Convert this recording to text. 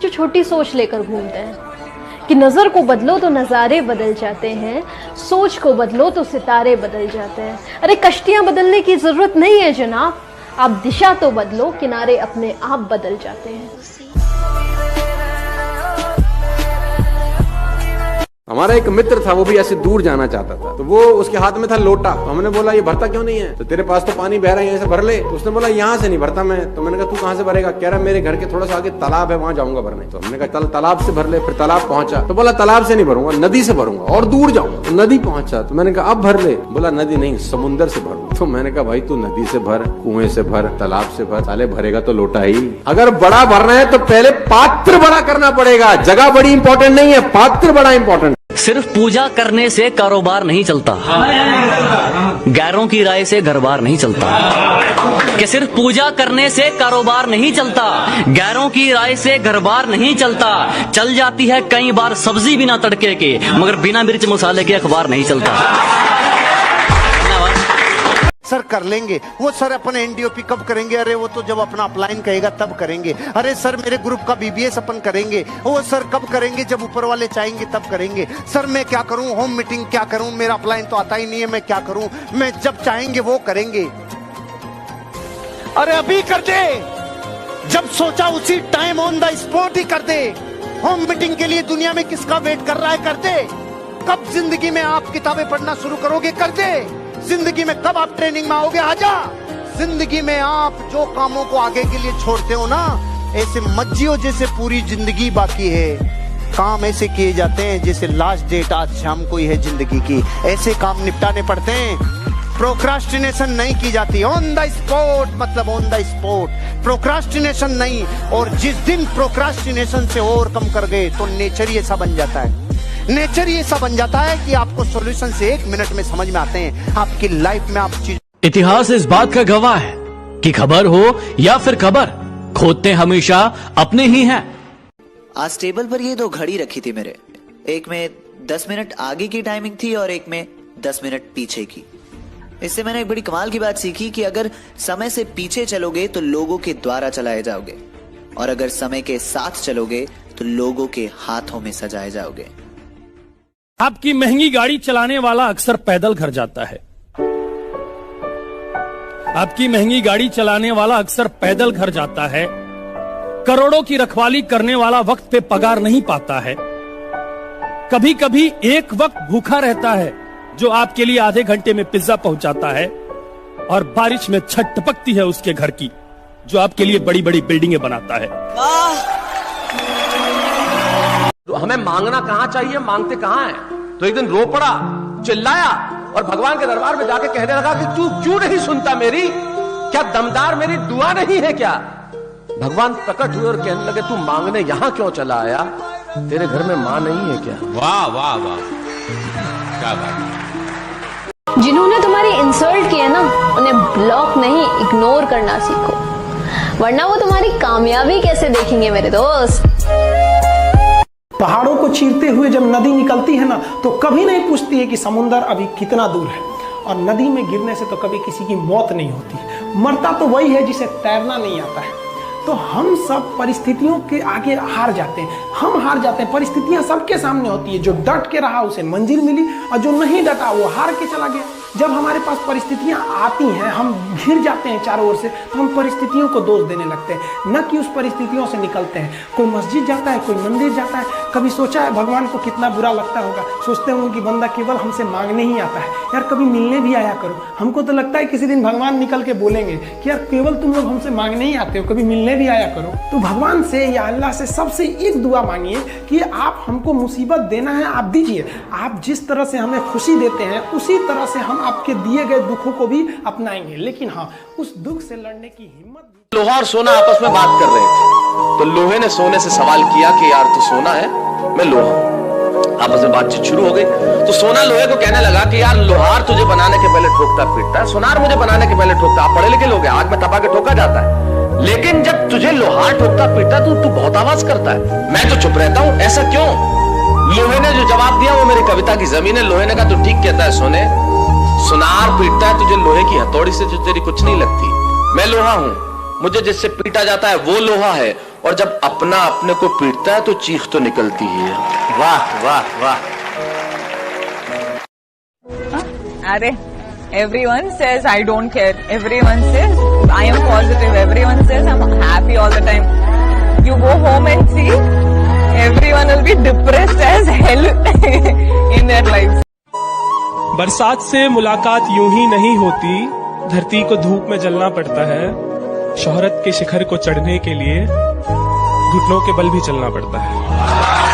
जो छोटी सोच लेकर घूमते हैं कि नज़र को बदलो तो नज़ारे बदल जाते हैं, सोच को बदलो तो सितारे बदल जाते हैं। अरे कश्तियां बदलने की ज़रूरत नहीं है जनाब, आप दिशा तो बदलो, किनारे अपने आप बदल जाते हैं। हमारा एक मित्र था, वो भी ऐसे दूर जाना चाहता था, तो वो उसके हाथ में था लोटा। तो हमने बोला ये भरता क्यों नहीं है? तो तेरे पास तो पानी बह रहा है, यहाँ से भर ले। तो उसने बोला यहाँ से नहीं भरता मैं। तो मैंने कहा तू कहाँ से भरेगा? कह रहा मेरे घर के थोड़ा सा आगे तालाब है, वहां जाऊंगा भरने। तो हमने कहा चल तालाब से भर ले। फिर तालाब पहुंचा तो बोला तालाब से नहीं भरूंगा, नदी से भरूंगा और दूर जाऊंगा। तो नदी पहुंचा तो मैंने कहा अब भर ले। बोला नदी नहीं, समुंदर से भरूंगा। तो मैंने कहा भाई तू नदी से भर, कुएं से भर, तालाब से भर, साले भरेगा तो लोटा ही। अगर बड़ा भरना है तो पहले पात्र बड़ा करना पड़ेगा। जगह बड़ी इंपॉर्टेंट नहीं है, पात्र बड़ा इंपॉर्टेंट। सिर्फ पूजा करने से कारोबार नहीं चलता, गैरों की राय से घर बार नहीं चलता। कि सिर्फ पूजा करने से कारोबार नहीं चलता, गैरों की राय से घर बार नहीं चलता। चल जाती है कई बार सब्जी बिना तड़के के, मगर बिना मिर्च मसाले के अखबार नहीं चलता। सर कर लेंगे वो, सर अपन एनडीओपी कब करेंगे? अरे वो तो जब अपना अपलाइन कहेगा तब करेंगे। अरे सर मेरे ग्रुप का बीबीएस अपन करेंगे, वो सर कब करेंगे? जब ऊपर वाले चाहेंगे तब करेंगे। सर मैं क्या करूं, होम मीटिंग क्या करूं, मेरा अपलाइन तो आता ही नहीं है, मैं क्या करूं? मैं जब चाहेंगे वो करेंगे। अरे अभी कर दे, जब सोचा उसी टाइम ऑन द स्पॉट ही कर दे। होम मीटिंग के लिए दुनिया में किसका वेट कर रहा है? कर दे। कब जिंदगी में आप किताबें पढ़ना शुरू करोगे? कर दे। जिंदगी में कब आप ट्रेनिंग में आओगे? आजा। जिंदगी में आप जो कामों को आगे के लिए छोड़ते हो ना, ऐसे मज्जियों जैसे पूरी जिंदगी बाकी है। काम ऐसे किए जाते हैं जैसे लास्ट डेट आज शाम को ही है जिंदगी की। ऐसे काम निपटाने पड़ते हैं। प्रोक्रास्टिनेशन नहीं की जाती, ऑन द स्पॉट, मतलब ऑन द स्पॉट, प्रोक्रास्टिनेशन नहीं। और जिस दिन प्रोक्रास्टिनेशन से ओवरकम कर गए तो नेचर ही ऐसा बन जाता है। नेचर ही ऐसा बन जाता है कि आपको सॉल्यूशन से 1 मिनट में समझ में आते हैं। आपकी लाइफ में आप चीज, इतिहास इस बात का गवाह है कि खबर हो या फिर खबर, खोदते हमेशा अपने ही हैं। आज टेबल पर ये 2 घड़ी रखी थी मेरे, एक में 10 मिनट आगे की टाइमिंग थी और एक में 10 मिनट पीछे की। इससे मैंने एक बड़ी कमाल की बात सीखी कि अगर समय से पीछे चलोगे तो लोगों के द्वारा चलाए जाओगे, और अगर समय के साथ चलोगे तो लोगों के हाथों में सजाए जाओगे। आपकी महंगी गाड़ी चलाने वाला अक्सर पैदल घर जाता है। आपकी महंगी गाड़ी चलाने वाला अक्सर पैदल घर जाता है। करोड़ों की रखवाली करने वाला वक्त पे पगार नहीं पाता है। कभी कभी एक वक्त भूखा रहता है जो आपके लिए आधे घंटे में पिज्जा पहुंचाता है, और बारिश में छत टपकती है उसके घर की जो आपके लिए बड़ी बड़ी बिल्डिंगें बनाता है। तो हमें मांगना कहां चाहिए, मांगते कहां है? तो एक दिन रो पड़ा, चिल्लाया और भगवान के दरबार में जाके कहने लगा कि तू क्यों नहीं सुनता मेरी? क्या दमदार मेरी दुआ नहीं है क्या? भगवान प्रकट हुए और कहने लगे तू मांगने यहां क्यों चला आया? तेरे घर में मां नहीं है क्या? वाह वाह वाह, क्या बात। जिन्होंने तुम्हारी इंसल्ट की है ना, उन्हें ब्लॉक नहीं इग्नोर करना सीखो, वरना वो तुम्हारी कामयाबी कैसे देखेंगे मेरे दोस्त। पहाड़ों को चीरते हुए जब नदी निकलती है ना, तो कभी नहीं पूछती है कि समुंदर अभी कितना दूर है। और नदी में गिरने से तो कभी किसी की मौत नहीं होती, मरता तो वही है जिसे तैरना नहीं आता है। तो हम सब परिस्थितियों के आगे हार जाते हैं, हम हार जाते हैं। परिस्थितियां सबके सामने होती है, जो डट के रहा उसे मंजिल मिली, और जो नहीं डटा वो हार के चला गया। जब हमारे पास परिस्थितियां आती हैं, हम घिर जाते हैं चारों ओर से, तो हम परिस्थितियों को दोष देने लगते हैं, न कि उस परिस्थितियों से निकलते हैं। कोई मस्जिद जाता है, कोई मंदिर जाता है, कभी सोचा है भगवान को कितना बुरा लगता होगा? सोचते होंगे कि बंदा केवल हमसे मांगने ही आता है, यार कभी मिलने भी आया करो। हमको तो लगता है किसी दिन भगवान निकल के बोलेंगे कि यार केवल तुम लोग हमसे मांगने ही आते हो, कभी मिलने भी आया करो। तो भगवान से या अल्लाह से सबसे एक दुआ मांगिए कि आप हमको मुसीबत देना है, आप दीजिए। आप जिस तरह से हमें खुशी देते हैं, उसी तरह से हम आपके दिए गए दुखों को भी अपनाएंगे। लेकिन हाँ, उस दुख से लड़ने की हिम्मत। लोहा और सोना आपस में बात कर रहे थे, तो लोहे ने सोने से सवाल किया कि यार तू सोना है, मैं लोहा हूं। आपस में बातचीत शुरू हो गई। तो सोना लोहे को कहने लगा कि यार लोहार तुझे बनाने के पहले ठोकता पीटता है, सोनार मुझे बनाने के पहले ठोकता। आप पढ़े लिखे लोग हैं, आग में तपा के ठोका जाता है, लेकिन जब तुझे लोहार ठोकता पीटता तू बहुत आवाज करता है, मैं तो चुप रहता हूं, ऐसा क्यों? लोहे ने जो जवाब दिया वो मेरी कविता की जमीन है। लोहे ने कहा तू ठीक कहता है सोने, सुनार पीटता है तुझे लोहे की हथौड़ी से जो तेरी कुछ नहीं लगती। मैं लोहा हूं, मुझे जिससे पीटा जाता है वो लोहा है, और जब अपना अपने को पीटता है तो चीख तो निकलती ही है। वाह वाह वाह। अरे everyone says I don't care, everyone says I am positive, everyone says I'm happy all the time. You go home and see, everyone will be depressed as hell in their lives. बरसात से मुलाकात यूं ही नहीं होती, धरती को धूप में जलना पड़ता है। शोहरत के शिखर को चढ़ने के लिए घुटनों के बल भी चलना पड़ता है।